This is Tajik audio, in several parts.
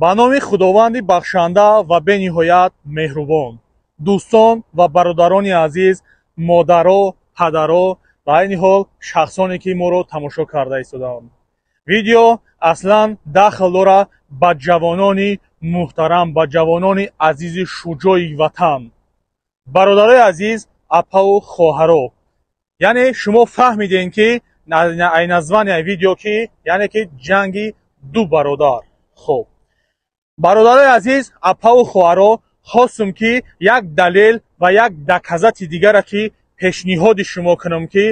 ба номи худованди бахшанда ва бениҳоят меҳрубон, дӯстон ва бародарони азиз, модаро, падаро ва айни ҳол шахсоне ки моро тамошо карда истоданд. Видео аслан дахл дорад ба ҷавонони муҳтарам, ба ҷавонони азизи шуҷои ватан. бародарои азиз, апаву хоҳаро, яъне шумо фаҳмидем ки ай названия видео ки яъне ки ҷанги ду бародар. хуб, бародарои азиз, апаву хоҳаро, хостум ки як далел ва як доказати дигара ки пешниҳоди шумо кунам ки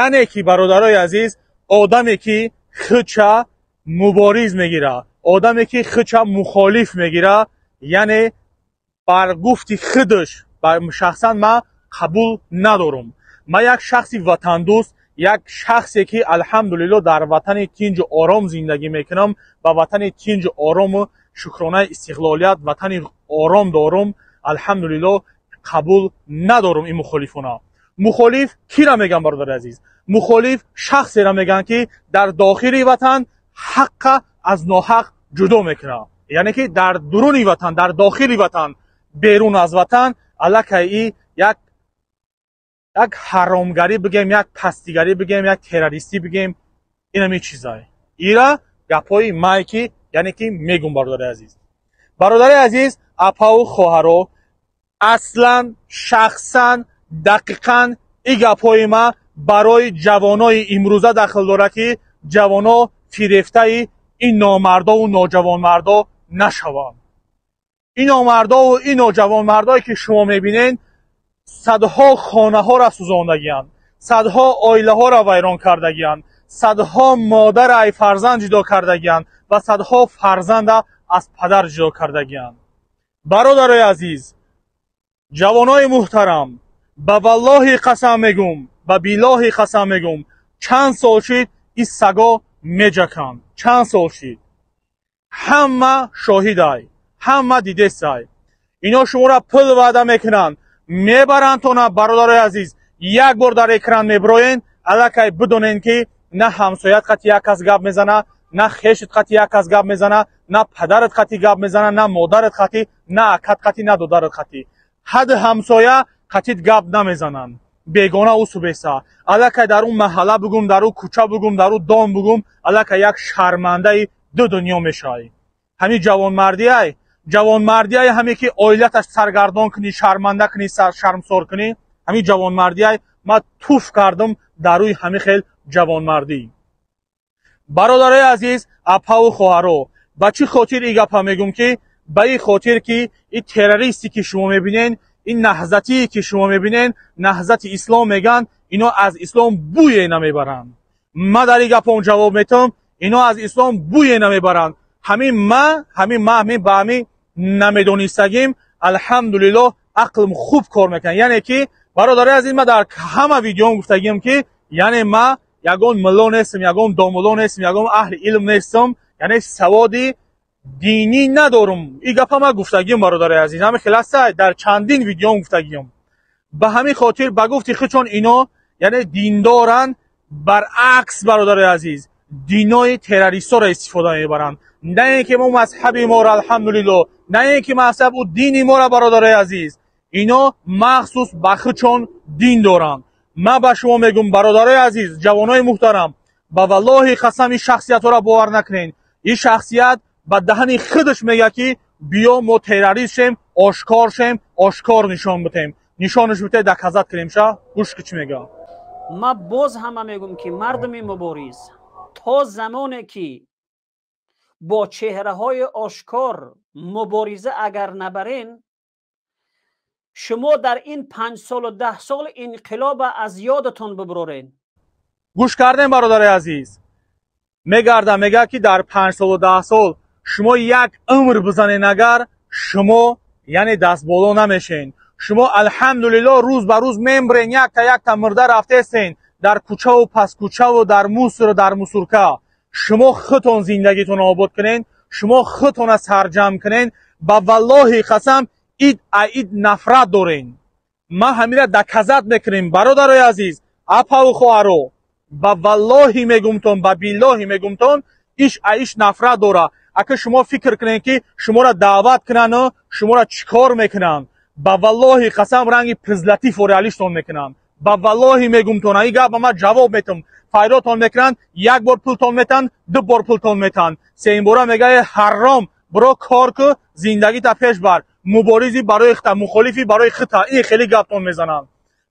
яъне ки бародарои азиз, одаме ки хича мубориз мегира, одаме ки хича мухолиф мегира, яъне бар гуфти худаш шахсан ман қабул надорам. ман як шахси ватандӯст, як шахсе ки алҳамдулилло дар ватани тинҷу ором зиндагӣ мекунам, ба ватани тинҷу орому шукронаи истиқлолият, ватани ором дорам, алҳамдулилло қабул надорам ин мухолифона. мухолиф кира меган бародари азиз? мухолиф шахсеро меган ки дар дохили ватан ҳаққа аз ноҳақ ҷудо мекунад, яъне ки дар дуруни ватан, дар дохили ватан, берун аз ватан аллакай як ҳаромгарӣ бигем, як пастигарӣ бигем, як террористӣ бигем, инами чизай. ира гапҳои май ки яъне ки мегум бародари азиз. бародари азиз, апаву хоҳаро, аслан шахсан дақиқан ин гапҳои ма барои ҷавонои имрӯза дахл дорад ки ҷавоно фирефтаи ин номардову ноҷавонмардо нашаванд. ин номардову ин ноҷавонмардое ки шумо мебинед садҳо хонаҳоро сӯзондагианд, садҳо оилаҳоро вайрон кардагианд, садҳо модара ай фарзанд ҷудо кардагианд ва садҳо фарзанда аз падар ҷудо кардагианд. бародарои азиз, ҷавонои муҳтарам, ба валлоҳи қасам мегум, ба биллоҳи қасам мегум, чанд сол шид ин саго меҷаканд, чанд сол шид. ҳама шоҳидай, ҳама дидестай. ино шуморо пул ваъда мекунанд, мебаранд то на. бародарои азиз, як бор дар экран мебироен, аллакай бидонен ки на ҳамсоят қати як кас гап мезана, на хешит қати як кас гап мезана, на падарат қати гап мезана, на модарат қати, на акат қати, на додарат қати. ҳад ҳамсоя қатит гап намезананд. бегона усубеса. аллакай дар он маҳалла бугум, дар он кӯча бугум, дар он дом бугум, аллакай як шармандаи ду дунё мешавӣ. ҳамин ҷавонмардиай, ҷавонмардиай ҳаме ки оилаташ саргардон кунӣ, шарманда кунӣ, шармсор кунӣ, ҳамин ҷавонмардиай ман туф кардам дар рӯи ҳамин хел ҷавонмардӣ. бародарои азиз, апаву хоҳаро, ба чӣ хотир ин гапа мегум ки ба ин хотир ки ин террористе ки шумо мебинед, ин наҳзатие ки шумо мебинед, наҳзати ислом меган, ино аз ислом бӯе намебаранд. ман дар ин гапам ҷавоб метам, ино аз ислом бӯе намебаранд. ҳамин ма ба ҳамин намедонистагим алҳамдулилло ақлим хуб кор мекунад. яъне ки бародари азиз, ман дар ҳама видеом гуфтагим ки яъне ма ягон мулло нестам, ягон домулло нестам, ягон аҳли илм нестам, яъне саводи динӣ надорам. ин гапа ман гуфтагим бародари азиз, ҳамин хеласта дар чандин видеом гуфтагим. ба ҳамин хотир ба гуфти худшон ино яъне диндоранд, баръакс бародари азиз, динои террористора истифода мебаранд. не ин ки мо мазҳаби моро алҳамдулилло, не ин ки мазҳабу дини моро бародари азиз, ино махсус ба худшон дин доранд. ман ба шумо мегум бародари азиз, ҷавонои муҳтарам, ба валлоҳи қасам ин шахсиятҳоро бовар накунед. ин шахсият ба даҳани худаш мегӯяд ки биё мо террорист шем, ошкор шем, ошкор нишон битем. нишонаш бите доказат кунем. ша гӯш ки чӣ мегӯяд. ма боз ҳама мегум ки мардуми мубориз то замоне ки бо чеҳраҳои ошкор мубориза агар набарен, шумо дар ин 5 солу 10 сол инқилоба аз ёдатон бибурорен. гӯш кардем бародари азиз, мегарда мегӯяд ки дар 5 солу 10 сол шумо як умр бизанен, агар шумо яъне дастболо намешен. шумо алҳамдулилло рӯз ба рӯз мембирен, якта мурда рафтестен дар кӯчаву паскӯчаву дар мусру дар мусурка. шумо худтон зиндагитон обод кунен, шумо худтона сарҷамъ кунен, ба валлоҳи қасам ид нафрат дорен. ман ҳамира доказат мекунем бародарои азиз, апаву хоҳаро, ба валлоҳи мегумтон, ба биллоҳи мегумтон, иш нафрат дора. اگه شما فکر کنین که شما را دعوت کنن و شما را چیکار میکنن، با والله قسم رنگ پرزلتی فوریالیشتون میکنن. با والله میگم تون این گپ ما جواب میتم فایداتون میکنن، یک بار پولتون میتن، دو بار پولتون میتن، سه بار میگه حرام برو کار که زندگی تا پیش بر، مبارزی برای خطا، مخالفی برای خطا، این خیلی گپتون میزنن.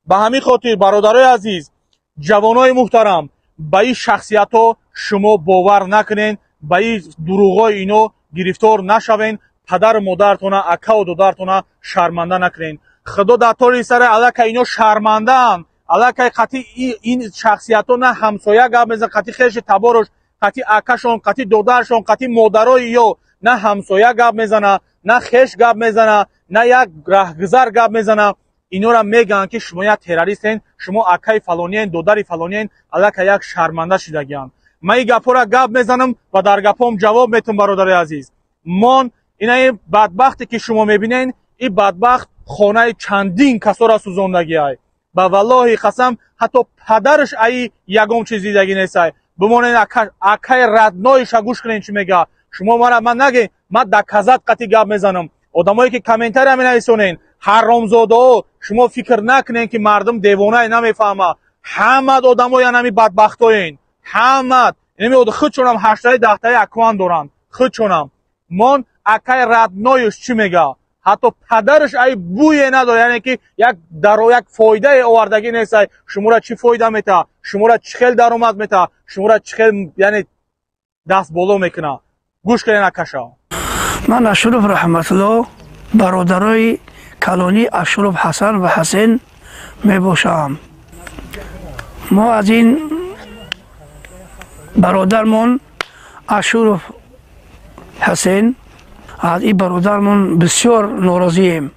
به همین خاطر برادرای عزیز، جوانای محترم، با این شخصیت ها شما باور نکنین، با این دروغای اینو گرفتار نشوین، پدر مادرتون اکا و دادرتون شرمنده نکنین. خدا در طور سر الک اینو شرمنده ان، الک قطعی این شخصیت ها نه همسایه گپ میزنن، قطعی خیش تبارش، قطعی اکاشون، قطعی دادرشون، قطعی مادرای یا نه همسایه گپ میزنه، نه خیش گپ میزنه، نه یک راهگذر گپ میزنه. اینو را میگن که شما یک تروریستین، شما اکای فلانین، دادر فلانین، الک یک شرمنده شدگیان. من این گپا را گپ میزنم و در گپام جواب میتونم برادر عزیز. من این بدبختی که شما میبینین، این بدبخت خانه چندین کسا را سوزاندگی ای. با والله قسم حتی پدرش ای یگم چیز دیدگی نیست. بمونین اکای ردنایش گوش کنین چی میگه. شما من نگین من دکزت قطعی گپ میزنم. آدمایی که کامنتر هم نویسونین حرامزاده، شما فکر نکنین که مردم دیوانه نمیفهمه. همه آدمای نمی بدبختاین، همه نمی خودشونم 8 تا 10 تا اکوان دارن، خودشونم. من اکای ردنایش چی میگه، حتی پدرش ای بوی نداره، یعنی که یک فایده آوردگی نیست. شما را چی فایده میده، شما را چه خیل درآمد میده، شما را چه خیل یعنی دست بالا میکنه. گوش کنین اکاشا. من اشرف رحمت الله برادرای کلانی اشرف حسن و حسین می باشم. ما از این برادرمون اشرف حسین، از این برادرمون بسیار ناراضیم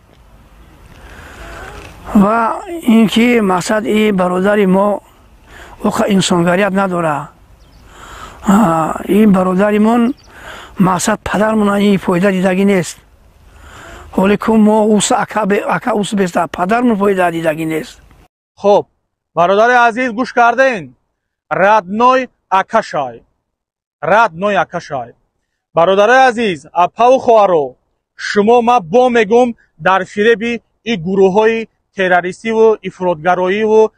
و اینکه مقصد این برادر ما وقت انسانگریت نداره. این برادرمون مقصد پدرمون این فایده دیدگی نیست، ولی که ما اوس اکا اوس بیسته پدرمون فایده دیدگی نیست. خب برادر عزیز گوش کردین، ردنای اکاشای، ردنای اکاشای. برادر عزیز اپا و خواهرو، شما ما با میگم در فریب این گروه های تروریستی و افراطگرایی و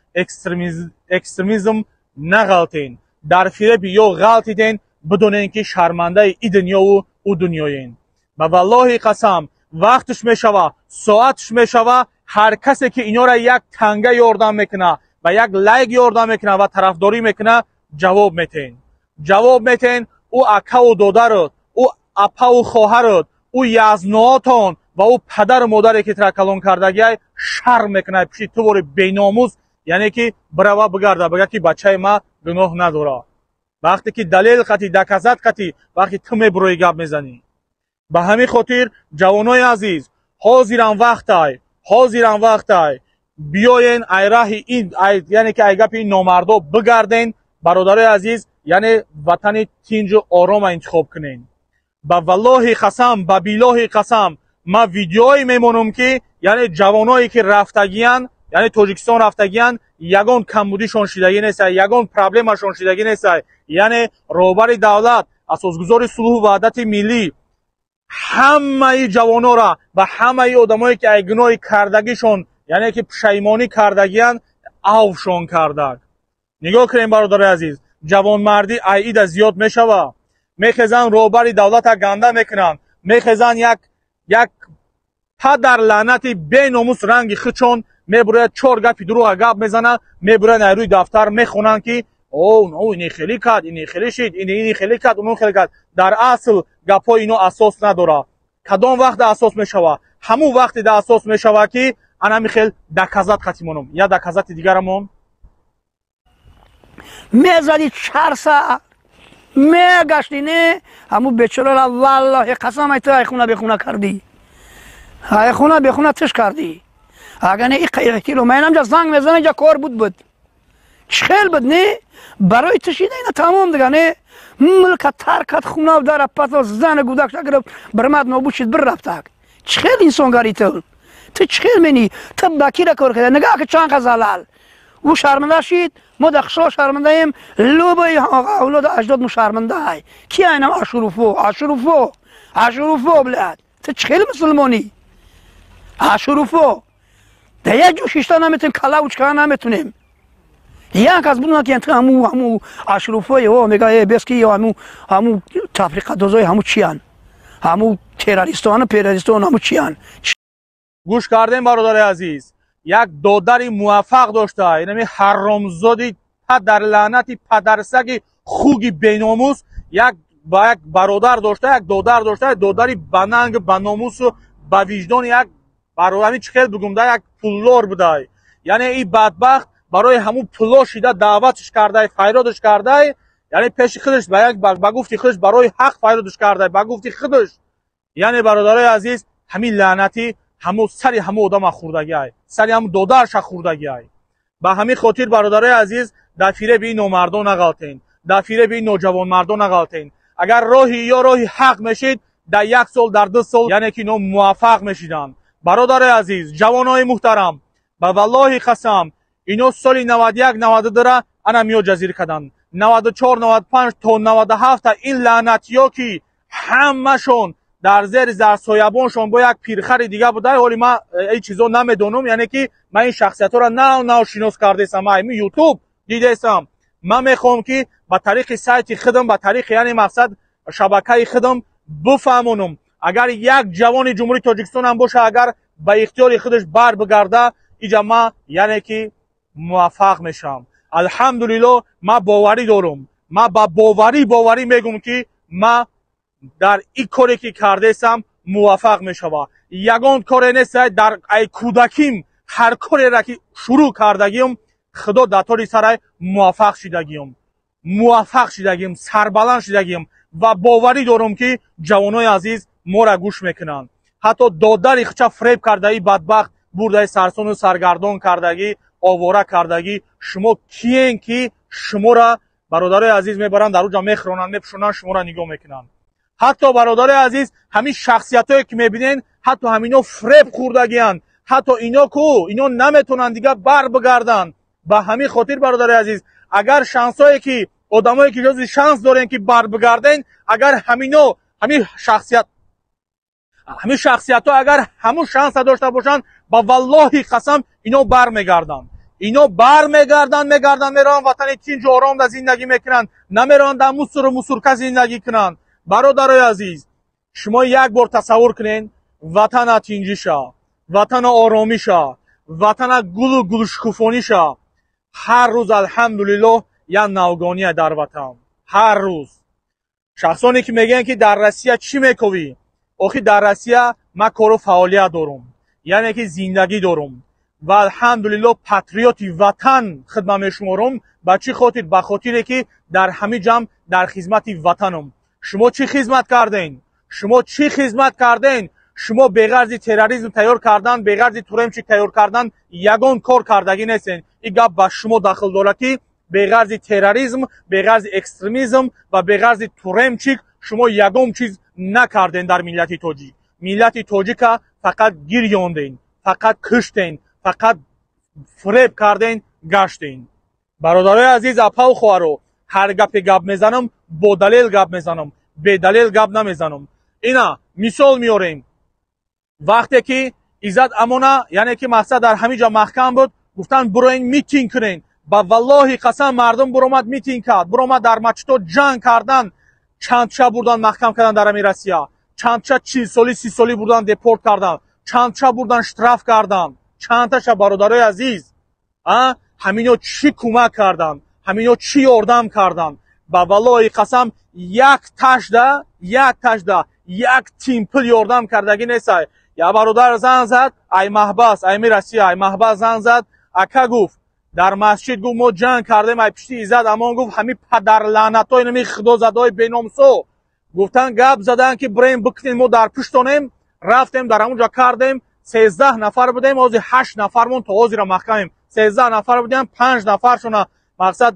اکستریمیسم نغلطین. در فریب یا غلطیدین بدون اینکه شرمنده ای دنیا و او دنیایین. و والله قسم وقتش میشوه، ساعتش میشوه، هر کسی که اینا را یک تنگه یاردم میکنه و یک لایک یاردم میکنه و طرفداری میکنه جواب میتین. جواب میتین او اکا و دادرت، او اپا و خواهرت، او یزناتون و او پدر مادری که ترکلون کردگی شرم میکنه پیش تو باری بیناموز، یعنی که بروا بگرده بگه که بچه ما گناه نداره. وقتی که دلیل قطعی دکزت قطعی وقتی تو میبروی گپ میزنی. به همین خاطر جوانای عزیز حاضرن وقتای بیاین ای راه این یعنی که ای گپ این نامردو بگردین برادرای عزیز، یعنی وطن تینج و آرام انتخاب کنین. با والله قسم با بالله قسم ما ویدیوهایی میمونم که یعنی جوانایی که رفتگیان، یعنی تاجیکستان رفتگیان، یگان کمبودیشون شدگی نیست، یگان پرابلمشون شدگی نیست، یعنی روبر دولت، اساسگذار صلح و وحدت ملی همه جوانا را و همه آدمایی که ایگنای کردگیشون یعنی که پشیمانی کردگیان اوشون کردگ. نگاه کنین برادر عزیز، جوان مردی ایده زیاد میشوه، میخزن روبر دولت گنده میکنن، میخزن یک پدر لعنتی بی ناموس رنگ خچون میبره 4 گپی دروغ گپ میزنه، میبره روی دفتر میخونن که او اینی خیلی کرد، اینی خیلی شید، اینی خیلی کرد، اون خیلی کرد. در اصل گپا اینو اساس نداره. کدام وقت اساس میشوه؟ همون وقتی در اساس میشوه که انا میخیل دکزت ختیمونم یا دکزت دیگرمون میزدی 4 ساعت میگشتی نه همون بیچاره را والله قسم ایت ای خونه بخونه کردی، ای خونه بخونه تش کردی. اگر نه این قیرتی رو من همجا زنگ میزنه جا کار بود چخیل بود نه برای تشیده اینا تمام دیگه نه ملکت ترکت خونه و در پتا زن گودک گرفت برمد نابوشید بر رفتک. چخیل انسانگاری تو چخیل منی تو بکی را کار کرده نگاه که چند قزلال او شرمنده شید ما دخشا شرمنده ایم لوبای اولاد اجداد مو شرمنده های کی اینا اشروفو بلاد تو چخیل مسلمانی اشروفو ده یک جو شیشتا نمیتونیم کلا و چکا نمیتونیم یک از بدون که انتخاب همو اشروفای ها میگه بس که همو تفریقه دوزای همو چیان همو تروریستان همو چیان گوش کردین برادر عزیز یک دادر موفق داشته اینمی حرامزادی پدر لعنتی پدرسگی خوگی بیناموس یک برادر داشته یک دادر داشته دادری بننگ بناموس و با وجدان یک برادر چخیل بگم ده یک پولدار بوده یعنی این بدبخت برای همون پولا شیده دعوتش کرده فریادش کرده یعنی پیش خودش با گفتی خودش برای حق فریادش کرده با گفتی خودش یعنی برادرای عزیز همین لعنتی همو سری همو آدم خوردگی های سری همو دادرش خوردگی های با همین خاطر برادرای عزیز دفیره به این نومردان نغلطین دفیره به این نوجوان مردان نغلطین اگر راهی یا راهی حق میشید در یک سال در 2 سال یعنی که اینا موفق میشیدن برادر عزیز جوانای محترم با والله قسم اینا سال 91 92 انا میو جزیره کردن 94 95 تا 97 این لعنتیا که همشون در زیر زرسایبانشون با یک پیرخر دیگه بوده ولی من این چیزا نمیدونم یعنی که من این شخصیت را نه شناس کرده ام من یوتیوب دیده ام من میخوام که با طریق سایت خودم با طریق یعنی مقصد شبکه خودم بفهمونم اگر یک جوان جمهوری تاجیکستان هم باشه اگر با اختیار خودش بر بگرده اینجا ما یعنی که موفق میشم الحمدلله ما باوری دارم ما با باوری میگم که ما در این کاری که کرده ام موفق میشم یگان کار نیست در ای کودکیم هر کاری را که شروع کردگیم خدا داتوری سرای موفق شدگیم سربلند شدگیم و باوری دارم که جوانای عزیز ما را گوش میکنن حتی دادر اخچه فریب کردگی بدبخت برده سرسون و سرگردان کردگی آواره کردگی شما کیین که شما را برادر عزیز میبرن در اونجا میخرونن میپشونن شما را نگاه میکنن حتی برادر عزیز همین شخصیتایی که میبینین حتی همینا فریب خوردگیان حتی اینا نمیتونن دیگه بر بگردن با همین خاطر برادر عزیز اگر شانسایی که آدمایی که جز شانس دارن که بر بگردن اگر همین شخصیت‌ها اگر همون شانس داشته باشن با والله قسم اینا برمیگردن میرن وطن تینج آرام در زندگی میکنن نمیرن در مسرکه زندگی کنن برادرای عزیز شما یک بار تصور کنین وطن تینجیشا وطن آرامیشا وطن گل و گلشکوفانیشا هر روز الحمدلله یا نوگانی در وطن هر روز شخصانی که میگن که در روسیه چی میکنی آخی در روسیه ما کارو فعالیت دارم یعنی که زندگی دارم و الحمدلله پاتریوتی وطن خدمت میشمارم با چی خاطر به خاطر که در همه جمع در خدمت وطنم شما چی خدمت کردین شما به غرض تروریسم تیار کردن به غرض تورمچی تیار کردن یگان کار کردگی نیستین این گپ با شما داخل داره که به غرض تروریسم به غرض اکستریمیسم و به غرض تورمچی شما یگان چیز نکردین در ملت تاجیک فقط گریاندین فقط کشتین فقط فریب کردین گشتین برادرای عزیز اپا و خواهرو هر گپ میزنم با دلیل گپ میزنم به دلیل گپ نمیزنم اینا مثال میاریم وقتی که عزت امانه یعنی که مقصد در همه جا محکم بود گفتن بروین میتینگ کنین با والله قسم مردم برآمد میتینگ کرد برآمد در مسجد جنگ کردن چند شب بردن محکم کردن در روسیه چند شب 40 سالی 30 سالی بردن دپورت کردن چند شب بردن شتراف کردن چند تا شب برادرای عزیز همینو چی کمک کردن همینو چی یاردم کردن با والله قسم یک تشده یک تیمپل یاردم کردگی نیست یا برادر زنگ زد ای محبس ای روسیه ای محبس زنگ زد اکا گفت در مسجد گفت ما جنگ کردیم ای پشتی عزت امان گفت همین پدر لعنتای نمی خدا زدای بینامسو گفتن گپ زدن که بریم بکنیم ما در پشتونیم رفتیم در اونجا کردیم 13 نفر بودیم از 8 نفرمون تا حاضر محکمیم 13 نفر بودیم 5 نفرشون مقصد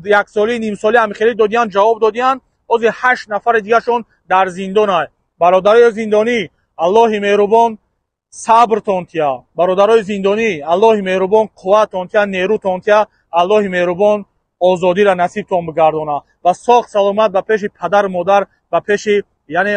یک سالی نیم سالی همخیلی دادیان جواب دادیان از 8 نفر دیگه شون در زندان های برادرای زندانی الله مهربان сабртон тия бародарои зиндонӣ аллоҳи меҳрубон қувватон тия нерӯтон тия аллоҳи меҳрубон озодира насибтон бигардона ва соғ саломат ба пеши падару модар ба пеши яъне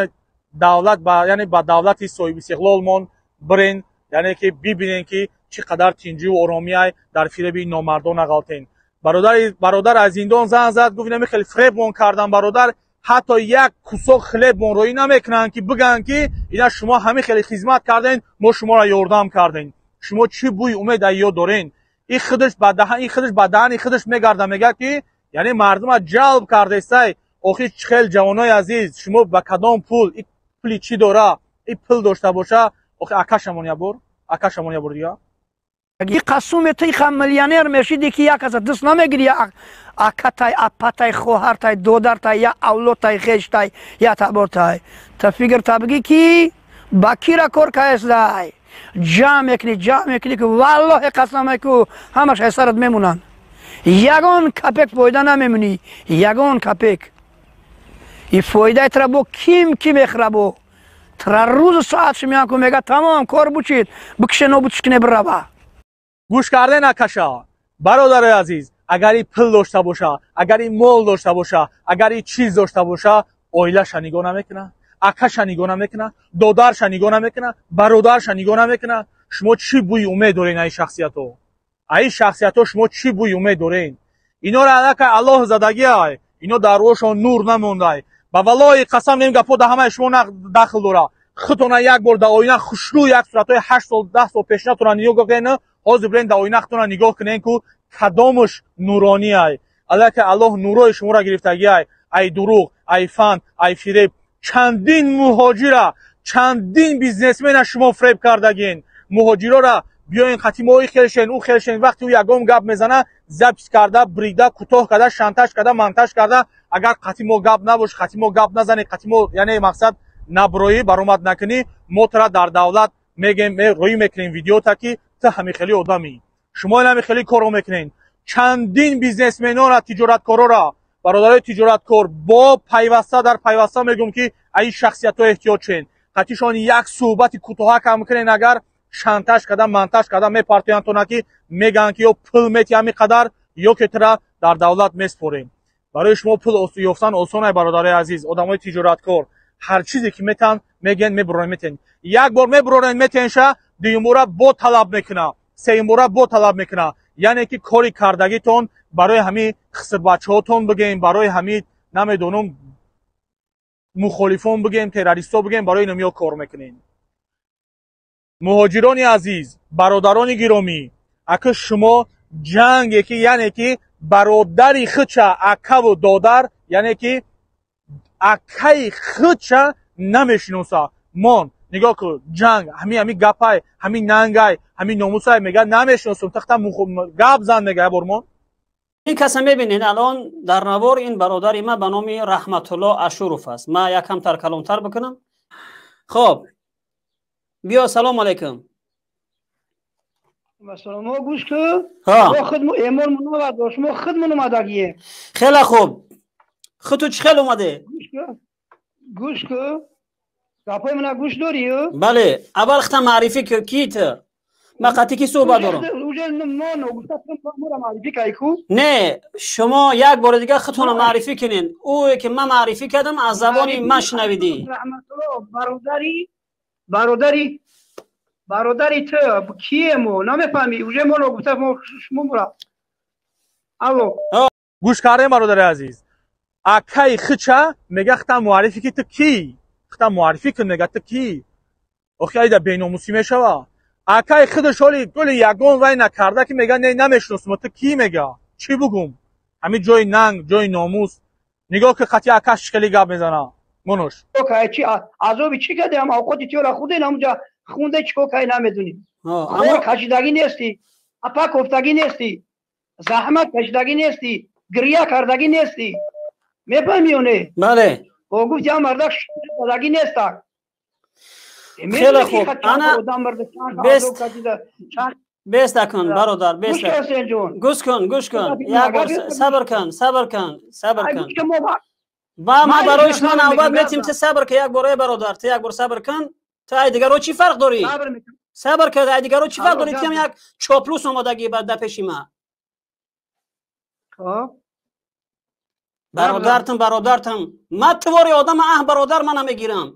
давлат яъне ба давлати соҳибистиқлолмон бирен яъне ки бибинен ки чӣ қадар тинҷиву оромияй дар фиреби номардон нағалтен. бародар аз зиндон занг зад гуфт инами хеле фребмон кардан бародар ҳатто як кусок хлебмон роӣ намекунанд ки бигӯянд ки ина шумо ҳамин хеле хизмат карден мо шуморо ёрдам кардем. шумо чӣ бӯи умед аз ё дорен? ин худаш ба даҳани худаш мегарда мегӯяд ки яъне мардума ҷалб кардестай охир хел ҷавонои азиз шумо ба кадом пул ин пули чӣ дора ин пул дошта боша охир акашамон ябор дигар اگه قسم تی خم میلیونر میشی که یک از دست نمیگیری اکتای اپتای خواهرتای دودرتای یا اولوتای خشتای یا تبرتای تا فکر تبگی کی با کی را کار کردی جمع کنی که والله قسمه که همش حسرت میمونن یگان کپک فایده نمیمونی یگان کپک این فایده تر با کی میخربو تر روز ساعت شمیان که میگه تمام کار بچید بکشه نبودشکنه برابا گوش کرده نکشا برادر عزیز اگر این پول داشته باشه اگر این مال داشته باشه اگر این چیز داشته باشه اویلش نگاه نمیکنه اکش نگاه نمیکنه دادرش نگاه نمیکنه برادرش نگاه نمیکنه شما چی بوی امید دارین این شخصیتو این شخصیتو شما چی بوی امید دارین اینا را الک الله زدگی ای اینا در روشون نور نمونده با والله قسم نیم گپو ده همه شما داخل داره خودتون یک بار در آینه خوشرو یک صورتای 8 سال 10 سال پیش نتونن نگاه کنین ҳозир бирен дар оинахтона нигоҳ кунен ку кадомаш нуронӣ ай аллаки аллоҳ нурои шуморо гирифтагӣ ай дуруғ ай фанд ай фиреб чандин муҳоҷира чандин бизнесмена шумо фреб кардагин муҳоҷирора биёин қатимои хелшен ӯ хелшен вақти ӯ ягон гап мезана запис карда брида кӯтоҳ карда шантаж карда монтаж карда агар қатимо гап набош қатимо гап назани қатимо яъне мақсад наброӣ баромад накунӣ мо тара дар давлат мегем рӯӣ мекунем видеота ки تا همین خیلی آدمی شما همین خیلی کارو میکنین چندین بیزنسمنان تجارتکارا را برادرای تجارتکار با پیوسته در پیوسته میگم که این شخصیت ها احتیاط چین قطعشان یک صحبت کوتاه کم میکنین اگر شانتاژ کردن مانتاژ کردن میپرتین تو نکی میگن که یا پول میتی همین قدر یا که ترا در دولت میسپریم برای شما پول یافتن آسانه برادرای عزیز آدمای تجارتکار هر چیزی که میتن میگن میبرن یک بار میبرن میتنشه دیمورا با طلب میکنه سیمورا با طلب میکنه یعنی که کاری کردگیتون برای همین خسر بچه‌هاتون بگیم برای همین نمیدونم مخالفون بگیم تروریستا بگیم برای اینو کار میکنین مهاجران عزیز برادران گرامی اگه شما جنگ که یعنی که برادری خودشا اکه و دادر یعنی که اکه خودشا نمیشناسه من نگاه کن جنگ همین گپای همین ننگای همین ناموسای میگه نمیشناسم تخت گپ زن میگه برمون این کسا میبینین الان در نوار این برادر ما به نام رحمت الله اشوروف است ما یکم تر کلانتر بکنم خب بیا سلام علیکم سلام گوش که ما خودمون ایمان منو داشت ما خودمون اومدگیه خیلی خوب خودتو چه خیلی اومده گوش که گپای من گوش داری؟ بله اول خطا معرفی که کیت ما قطعی کی صحبت دارم نه شما یک بار دیگه خودتون معرفی کنین او که من معرفی کردم از زبانی من شنویدی رحمت الله برادری تو کیه مو نمیفهمی اوجه ما رو گفتم شما برا الو گوش کرده برادر عزیز اکای خچا میگه خطا معرفی که تو کی خطا معرفی کن میگه تو کی آخه ایده بیناموسی میشوه اکای خودش حالی گل یگان وای نکرده که میگه نه نمیشناسم تو کی میگه چی بگم همین جای ننگ جای ناموس نگاه که خطی اکاش شکلی گپ میزنه منوش اوکی چی عذابی چی کرده هم اوقاتی تو خود نمونجا خونده چی کوکای نمیدونی اما کشیدگی نیستی اپا کوفتگی نیستی زحمت کشیدگی نیستی گریه کردگی نیستی میفهمیونه بله او گفت یا مردا شدگی نیستا خیلی خوب انا بیست کن برادر بیست گوش کن یک بار صبر کن با ما برای شما نوبت میتیم که صبر که یک بار برادر تو یک بار صبر کن تو ای دیگه رو چی فرق داری صبر کرده دیگرو چی فرق داره که یک چاپلوس آمادگی بعد در پیش ما برادرتم من تواری آدم برادر من نمیگیرم.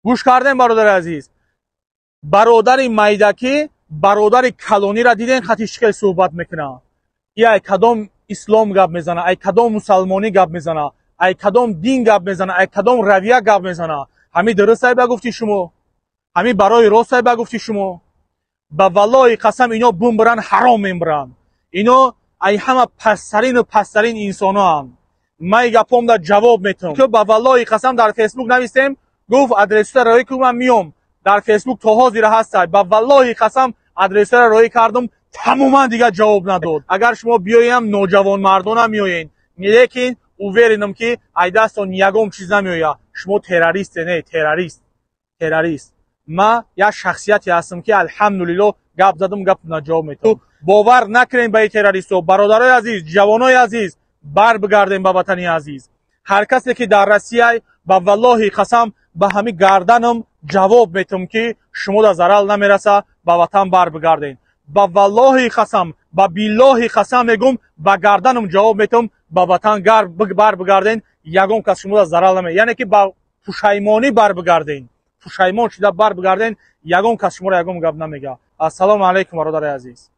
گوش کردن برادر عزیز، برادر میدکی برادر کلونی را دیدن خطی شکل صحبت میکنه، ای کدام اسلام گپ میزنه، ای کدام مسلمانی گپ میزنه، ای کدام دین گپ میزنه، ای کدام رویه گپ میزنه. همین درسته بگفتی شما؟ همین برای راسته بگفتی شما؟ با والله قسم اینا بوم برن حرام میبرن. اینا ای همه پسترین انسانا هم. من گپام در جواب میتونم که با والله قسم در فیسبوک نویسیم گفت آدرس را روی کردم میام در فیسبوک تا حاضر هست. با والله قسم آدرس را روی کردم تماما دیگه جواب نداد. اگر شما بیایم نوجوان مردان میایین لیکن اوورینم که ای دستان یگم چیز نمیویا شما تروریست نه تروریست. ما یک شخصیتی هستم که الحمدلله گپ زدم گپ نجواب میتونم. باور نکنین به تروریستو. برادرای عزیز، جوانای عزیز، بر بگردین به وطن عزیز. هر کسی که در روسیه با والله قسم به همین گردنم جواب میتم که شما در ضرر نمیرسه به وطن بر بگردین. با والله قسم با بالله قسم میگم با گردنم جواب میتم به وطن بر بگردین. یگم کس شما در ضرر نمی، یعنی که با پشیمانی بر بگردین، پشیمان شده بر بگردین. یگم کس شما را یگم گپ نمیگه. السلام علیکم برادر عزیز.